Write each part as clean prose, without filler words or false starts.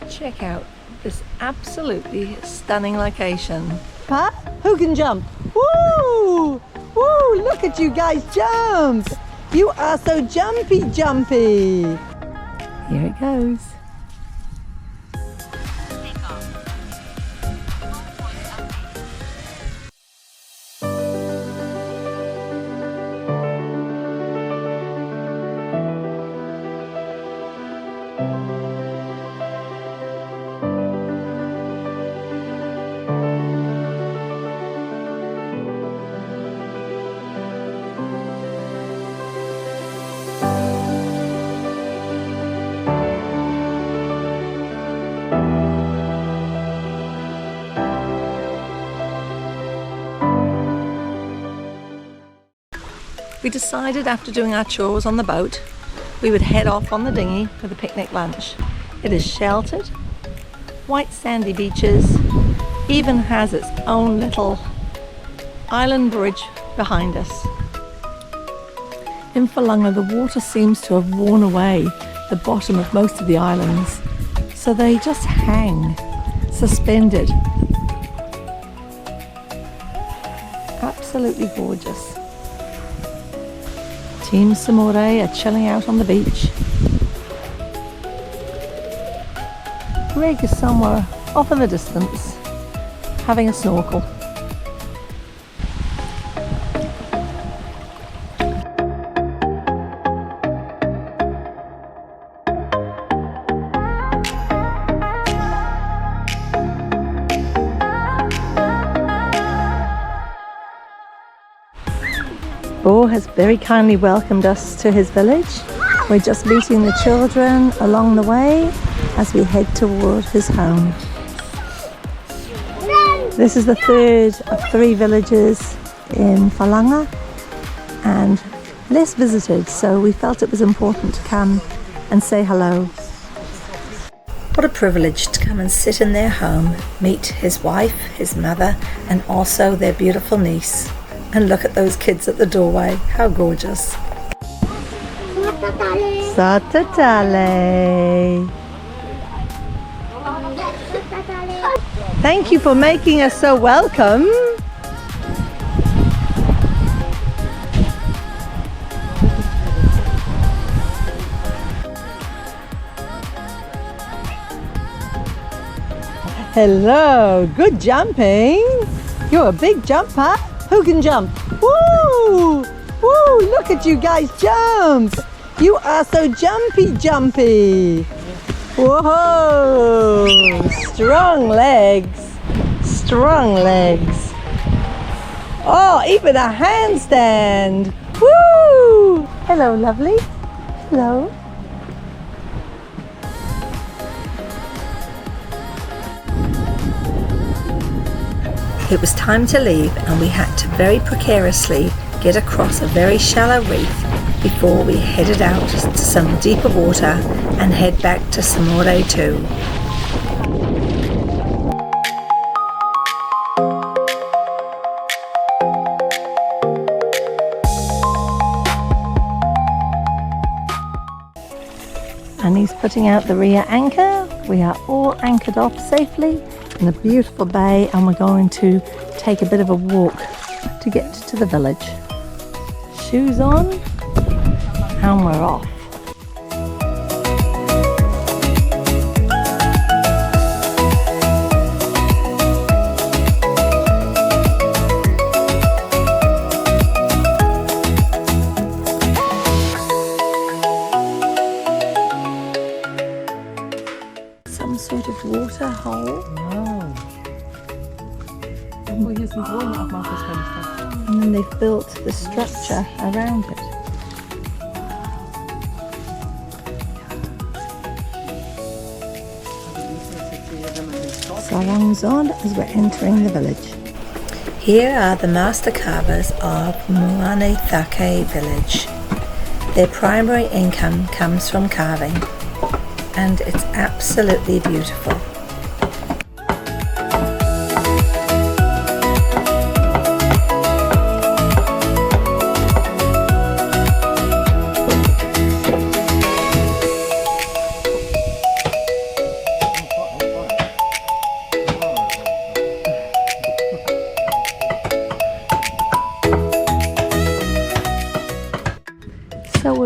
Check out this absolutely stunning location. Huh? Who can jump? Woo! Woo! Look at you guys jump! You are so jumpy. Here it goes. We decided after doing our chores on the boat, we would head off on the dinghy for the picnic lunch. It is sheltered, white sandy beaches, even has its own little island bridge behind us. In Fulaga, the water seems to have worn away the bottom of most of the islands, so they just hang, suspended. Absolutely gorgeous. Team Samore are chilling out on the beach. Greg is somewhere off in the distance, having a snorkel. Bo has very kindly welcomed us to his village. We're just meeting the children along the way as we head toward his home. This is the third of 3 villages in Fulaga and less visited, so we felt it was important to come and say hello. What a privilege to come and sit in their home, meet his wife, his mother, and also their beautiful niece. And look at those kids at the doorway, how gorgeous. Satatale. Thank you for making us so welcome. Hello, good jumping. You're a big jumper. Who can jump? Woo! Woo! Look at you guys jump! You are so jumpy. Whoa! Strong legs. Oh, even a handstand. Woo! Hello, lovely. Hello. It was time to leave and we had to very precariously get across a very shallow reef before we headed out to some deeper water and head back to Samore too. And he's putting out the rear anchor. We are all anchored off safely in a beautiful bay, and we're going to take a bit of a walk to get to the village. Shoes on, and we're off. Some sort of water hole. And then they've built the structure around it. Sarang's on as we're entering the village. Here are the master carvers of Muanethake village. Their primary income comes from carving, and it's absolutely beautiful.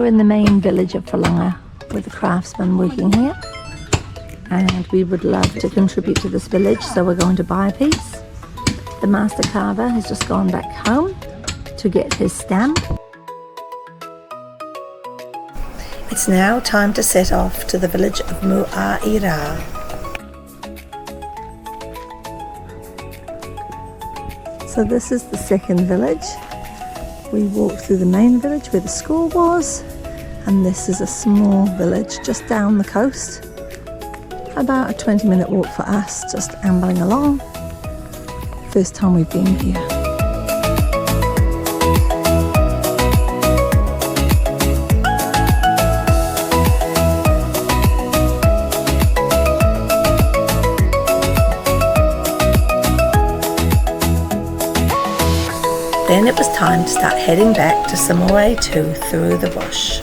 we're in the main village of Fulaga with the craftsmen working here, and we would love to contribute to this village, so we're going to buy a piece. The master carver has just gone back home to get his stamp. It's now time to set off to the village of Mu'aira. So this is the second village. We walked through the main village where the school was, and this is a small village just down the coast. About a 20-minute walk for us, just ambling along. First time we've been here. Then it was time to start heading back to Samoa 2 through the bush.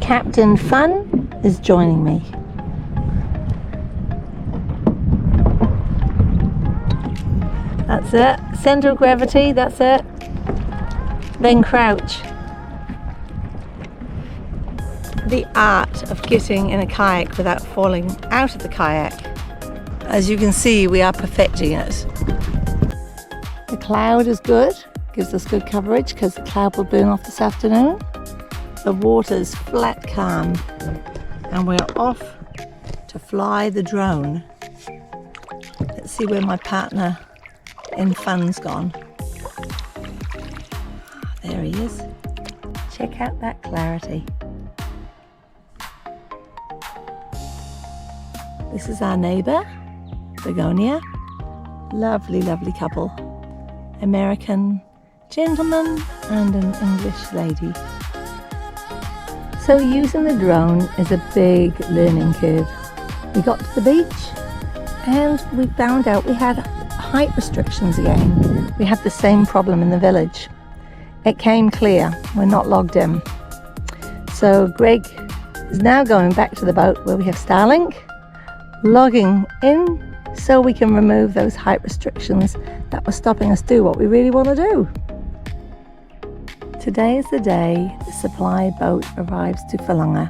Captain Fun is joining me. That's it. Center of gravity, that's it. Then crouch. The art of getting in a kayak without falling out of the kayak. As you can see, we are perfecting it. The cloud is good, gives us good coverage because the cloud will burn off this afternoon. The water's flat calm, and we're off to fly the drone. Let's see where my partner in fun's gone. There he is. Check out that clarity. This is our neighbour, Begonia. Lovely, lovely couple. American gentleman and an English lady. So using the drone is a big learning curve. We got to the beach and we found out we had height restrictions again. We had the same problem in the village. It came clear, we're not logged in. So Greg is now going back to the boat where we have Starlink, logging in so we can remove those height restrictions that were stopping us do what we really want to do. Today is the day the supply boat arrives to Fulaga.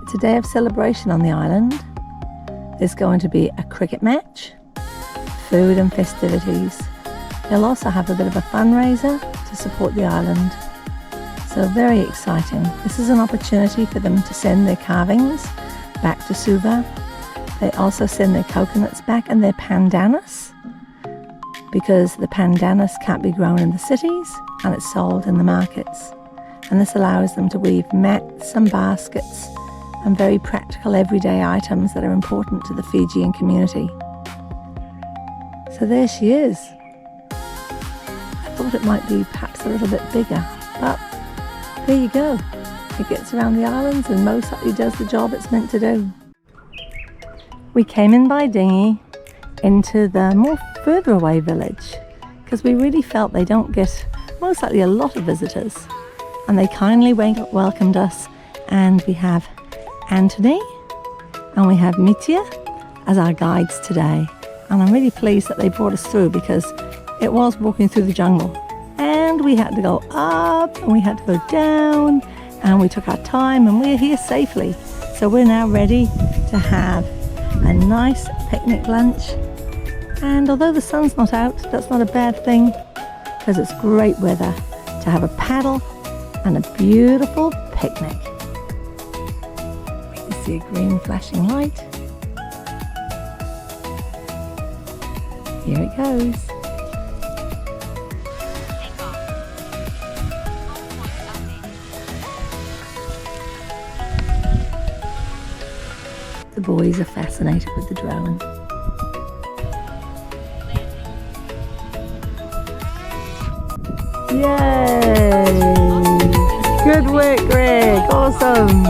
It's a day of celebration on the island. There's going to be a cricket match, food and festivities. They'll also have a bit of a fundraiser to support the island. So very exciting. This is an opportunity for them to send their carvings back to Suva. They also send their coconuts back and their pandanus, because the pandanus can't be grown in the cities and it's sold in the markets. And this allows them to weave mats and baskets and very practical everyday items that are important to the Fijian community. So there she is. I thought it might be perhaps a little bit bigger, but there you go. It gets around the islands and most likely does the job it's meant to do. We came in by dinghy into the more further away village because we really felt they don't get most likely a lot of visitors, and they kindly welcomed us. And we have Anthony and we have Mitya as our guides today, and I'm really pleased that they brought us through because it was walking through the jungle and we had to go up and we had to go down, and we took our time and we're here safely. So we're now ready to have a nice picnic lunch. And although the sun's not out, that's not a bad thing because it's great weather to have a paddle and a beautiful picnic. We can see a green flashing light. Here it goes. The boys are fascinated with the drone. Yay! Good work, Greg. Awesome.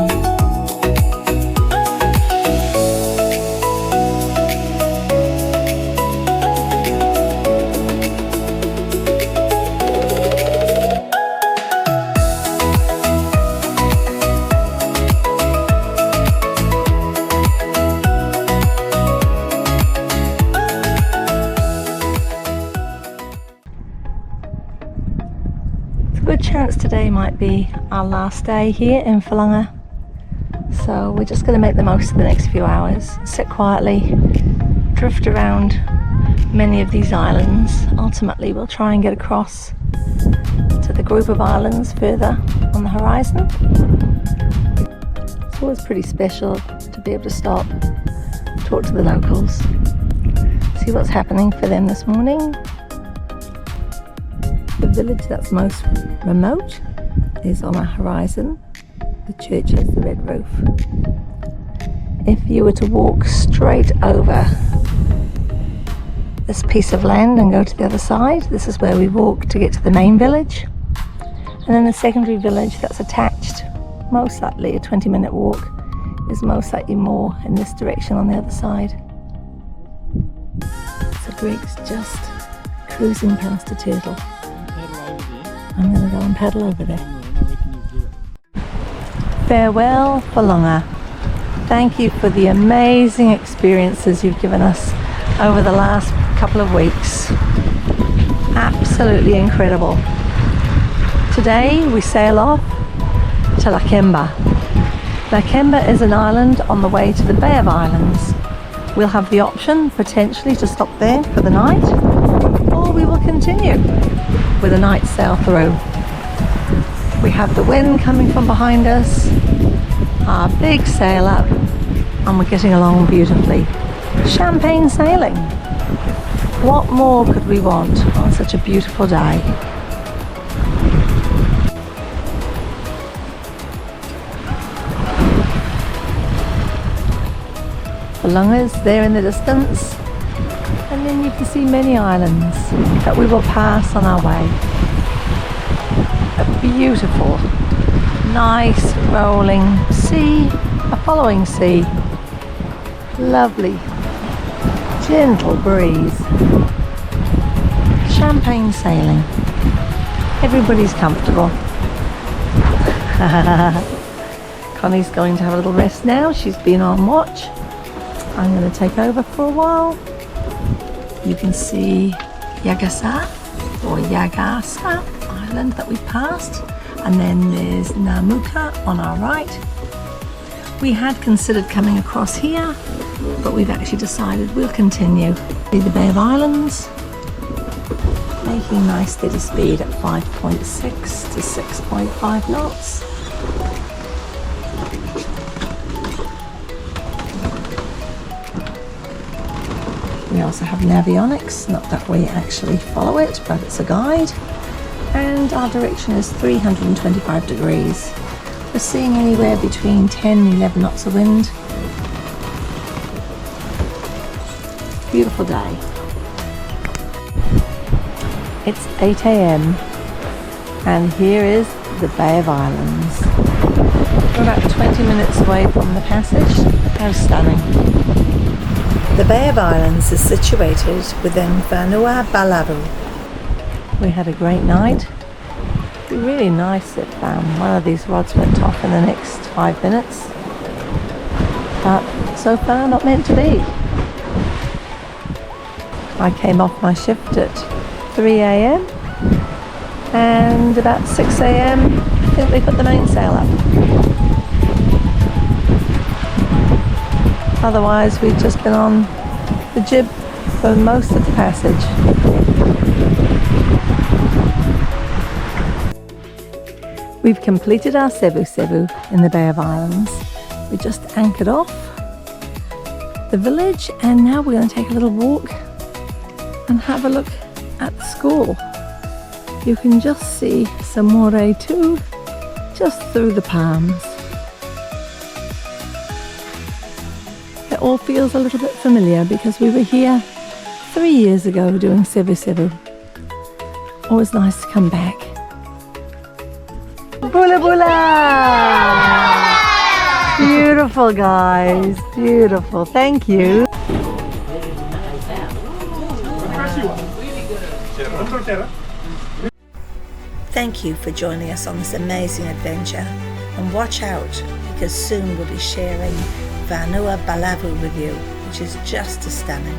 Good chance today might be our last day here in Fulaga. So we're just going to make the most of the next few hours, sit quietly, drift around many of these islands. Ultimately we'll try and get across to the group of islands further on the horizon. It's always pretty special to be able to stop, talk to the locals, see what's happening for them this morning. The village that's most remote is on our horizon. The church has the red roof. If you were to walk straight over this piece of land and go to the other side, this is where we walk to get to the main village. And then the secondary village that's attached, most likely a 20-minute walk, is most likely more in this direction on the other side. So Greg's just cruising past a turtle. I'm going to go and paddle over there. Farewell, Fulaga. Thank you for the amazing experiences you've given us over the last couple of weeks. Absolutely incredible. Today we sail off to Lakemba. Lakemba is an island on the way to the Bay of Islands. We'll have the option potentially to stop there for the night, or we will continue with a night sail through. We have the wind coming from behind us, our big sail up, and we're getting along beautifully. Champagne sailing. What more could we want on such a beautiful day? Fulaga's there in the distance, and then you can see many islands that we will pass on our way. A beautiful, nice rolling sea, a following sea, lovely, gentle breeze, champagne sailing. Everybody's comfortable. Connie's going to have a little rest now. She's been on watch. I'm going to take over for a while. You can see Yagasa or Yagasa Island that we've passed, and then there's Namuka on our right. We had considered coming across here, but we've actually decided we'll continue. See the Bay of Islands, making nice steady speed at 5.6 to 6.5 knots. We also have navionics, not that we actually follow it, but it's a guide. And our direction is 325 degrees. We're seeing anywhere between 10 and 11 knots of wind. Beautiful day. It's 8 AM and here is the Bay of Islands. We're about 20 minutes away from the passage. How stunning. The Bay of Islands is situated within Vanua Balavu. We had a great night. It'd be really nice if one of these rods went off in the next 5 minutes. But so far not meant to be. I came off my shift at 3 AM and about 6 AM I think they put the mainsail up. Otherwise we've just been on the jib for most of the passage. We've completed our Sevu in the Bay of Islands. We just anchored off the village and now we're going to take a little walk and have a look at the school. You can just see Samore too, just through the palms. It all feels a little bit familiar because we were here 3 years ago doing Sevu. Always nice to come back. Bula bula! Beautiful guys, beautiful. Thank you. Thank you for joining us on this amazing adventure, and watch out because soon we'll be sharing Vanua Balavu with you, which is just as stunning.